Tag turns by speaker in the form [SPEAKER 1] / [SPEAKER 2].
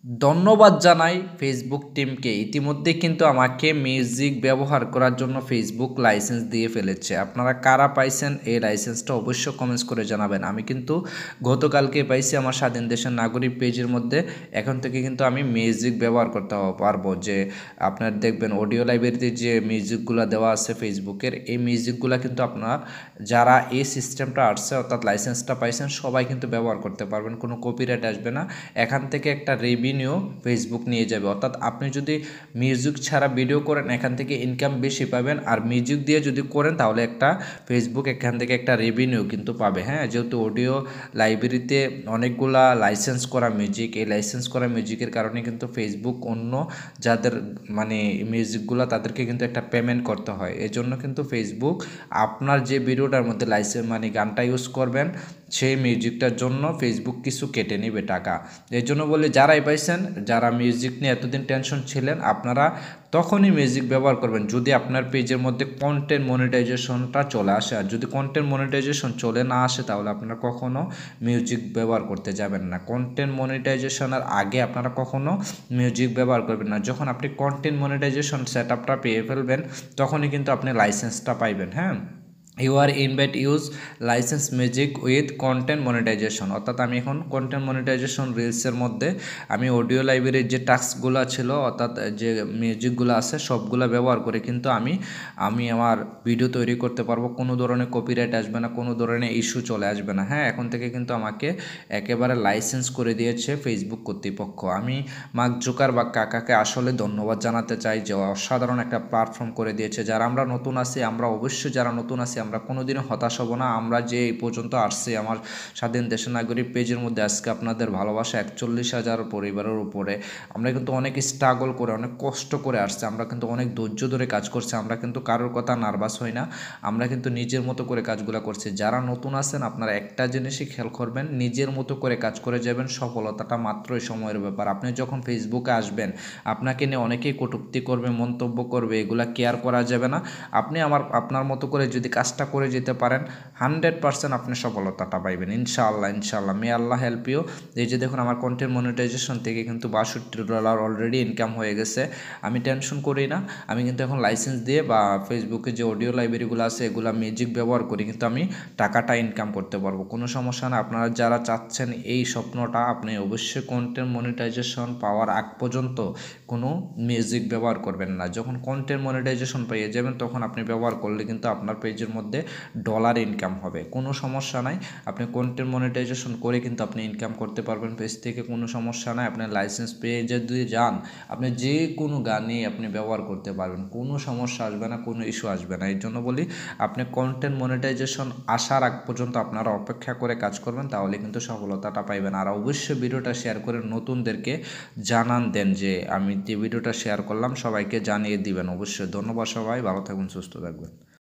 [SPEAKER 1] ধন্যবাদ জানাই ফেসবুক টিমকে। ইতিমধ্যে কিন্তু আমাকে মিউজিক ব্যবহার করার জন্য ফেসবুক লাইসেন্স দিয়ে ফেলেছে। আপনারা কারা পাইছেন এই লাইসেন্সটা অবশ্যই কমেন্টস করে জানাবেন। আমি কিন্তু গতকালকে পাইছি আমার স্বাধীন দেশের নাগরিক পেজের মধ্যে। এখন থেকে কিন্তু আমি মিউজিক ব্যবহার করতে পারবো। যে আপনার দেখবেন অডিও লাইব্রেরিতে যে মিউজিকগুলো দেওয়া আছে ফেসবুকের, এই মিউজিকগুলো কিন্তু আপনার যারা এই সিস্টেমটা আসছে অর্থাৎ লাইসেন্সটা পাইছেন সবাই কিন্তু ব্যবহার করতে পারবেন, কোনো কপিরাইট আসবে না। এখান থেকে একটা রেভিনিউ ফেসবুক নিয়ে যাবে। অর্থাৎ আপনি যদি মিউজিক ছাড়া ভিডিও করেন এখান থেকে ইনকাম বেশি পাবেন, আর মিউজিক দিয়ে যদি করেন তাহলে একটা ফেসবুক এখান থেকে একটা রেভিনিউ কিন্তু পাবে। হ্যাঁ, যেহেতু অডিও লাইব্রেরিতে অনেকগুলা লাইসেন্স করা মিউজিক, এই লাইসেন্স করা মিউজিকের কারণে কিন্তু ফেসবুক অন্য যাদের মানে মিউজিকগুলো তাদেরকে কিন্তু একটা পেমেন্ট করতে হয়। এজন্য কিন্তু ফেসবুক আপনার যে ভিডিওটার মধ্যে লাইসেন্স মানে গানটা ইউজ করবেন সেই মিউজিকটার জন্য ফেসবুক কিছু কেটে নেবে টাকা। এই জন্য বলি যারাই পাইছেন, যারা মিউজিক নিয়ে এতদিন টেনশন ছিলেন, আপনারা তখনই মিউজিক ব্যবহার করবেন যদি আপনার পেজের মধ্যে কন্টেন্ট মনিটাইজেশনটা চলে আসে। আর যদি কন্টেন্ট মনিটাইজেশন চলে না আসে তাহলে আপনারা কখনও মিউজিক ব্যবহার করতে যাবেন না। কন্টেন্ট মনিটাইজেশনের আগে আপনারা কখনও মিউজিক ব্যবহার করবেন না। যখন আপনি কন্টেন্ট মনিটাইজেশন সেট আপটা পেয়ে ফেলবেন তখনই কিন্তু আপনি লাইসেন্সটা পাইবেন। হ্যাঁ, you are invite use licence music with content monetisation. অর্থাৎ আমি এখন কন্টেন্ট মনিটাইজেশন রিলসের মধ্যে আমি অডিও লাইব্রেরির যে টাস্কগুলো ছিল অর্থাৎ যে মিউজিকগুলো আছে সবগুলো ব্যবহার করে কিন্তু আমি আমার ভিডিও তৈরি করতে পারবো। কোনো ধরনের কপিরাইট আসবে না, কোনো ধরনের ইস্যু চলে আসবে না। হ্যাঁ, এখন থেকে কিন্তু আমাকে একেবারে লাইসেন্স করে দিয়েছে ফেসবুক কর্তৃপক্ষ। আমি মার্ক জুকারবার্গ কাকাকে আসলে ধন্যবাদ জানাতে চাই যে অসাধারণ একটা প্ল্যাটফর্ম করে দিয়েছে। যারা আমরা নতুন আছি, আমরা অবশ্যই যারা নতুন আছি আমরা কোনোদিনও হতাশ হব না। আমরা যে এই পর্যন্ত আসছি আমার স্বাধীন দেশের নাগরিক পেজের মধ্যে আজকে আপনাদের ভালোবাসা 41,000 পরিবারের উপরে। আমরা কিন্তু অনেক স্ট্রাগল করে অনেক কষ্ট করে আসছি, আমরা কিন্তু অনেক ধৈর্য ধরে কাজ করছি, আমরা কিন্তু কারোর কথা নার্ভাস হই না, আমরা কিন্তু নিজের মতো করে কাজগুলো করছি। যারা নতুন আছেন আপনারা একটা জিনিসই খেয়াল করবেন, নিজের মতো করে কাজ করে যাবেন, সফলতাটা মাত্রই সময়ের ব্যাপার। আপনি যখন ফেসবুকে আসবেন আপনাকে নিয়ে অনেকেই কটূক্তি করবে, মন্তব্য করবে, এগুলা কেয়ার করা যাবে না। আপনি আপনার মতো করে যদি কাজটা করে যেতে পারেন 100% আপনি সফলতাটা পাইবেন ইনশাআল্লাহ। ইনশাআল্লাহ, মে আল্লাহ হেল্প ইউ। এই যে দেখুন আমার কন্টেন্ট মনিটাইজেশন থেকে কিন্তু $62 অলরেডি ইনকাম হয়ে গেছে। আমি টেনশন করি না, আমি কিন্তু এখন লাইসেন্স দিয়ে বা ফেসবুকে যে অডিও লাইব্রেরিগুলো আছে এগুলো মিউজিক ব্যবহার করি কিন্তু আমি টাকাটা ইনকাম করতে পারবো, কোনো সমস্যা না। আপনারা যারা চাচ্ছেন এই স্বপ্নটা, আপনি অবশ্যই কন্টেন্ট মনিটাইজেশন পাওয়ার আগ পর্যন্ত কোনো মিউজিক ব্যবহার করবেন না। যখন কন্টেন্ট মনিটাইজেশন পেয়ে যাবেন তখন আপনি ব্যবহার করলে কিন্তু আপনার পেজের মধ্যে ডলার ইনকাম হবে, কোনো সমস্যা নাই। আপনি কন্টেন্ট মনিটাইজেশন করে কিন্তু আপনি ইনকাম করতে পারবেন পেজ থেকে, কোনো সমস্যা নাই। আপনার লাইসেন্স পেয়ে যদি যান আপনি যে কোনো গানে আপনি ব্যবহার করতে পারবেন, কোনো সমস্যা আসবে না, কোনো ইস্যু আসবে না। এর জন্য বলি আপনি কন্টেন্ট মনিটাইজেশন আসার আগ পর্যন্ত আপনারা অপেক্ষা করে কাজ করবেন, তাহলে কিন্তু সফলতাটা পাইবেন। আর অবশ্যই ভিডিওটা শেয়ার করে নতুনদেরকে জানান দেন যে আমি যে ভিডিওটা শেয়ার করলাম সবাইকে জানিয়ে দিবেন অবশ্যই। ধন্যবাদ, সবাই ভালো থাকুন, সুস্থ থাকবেন।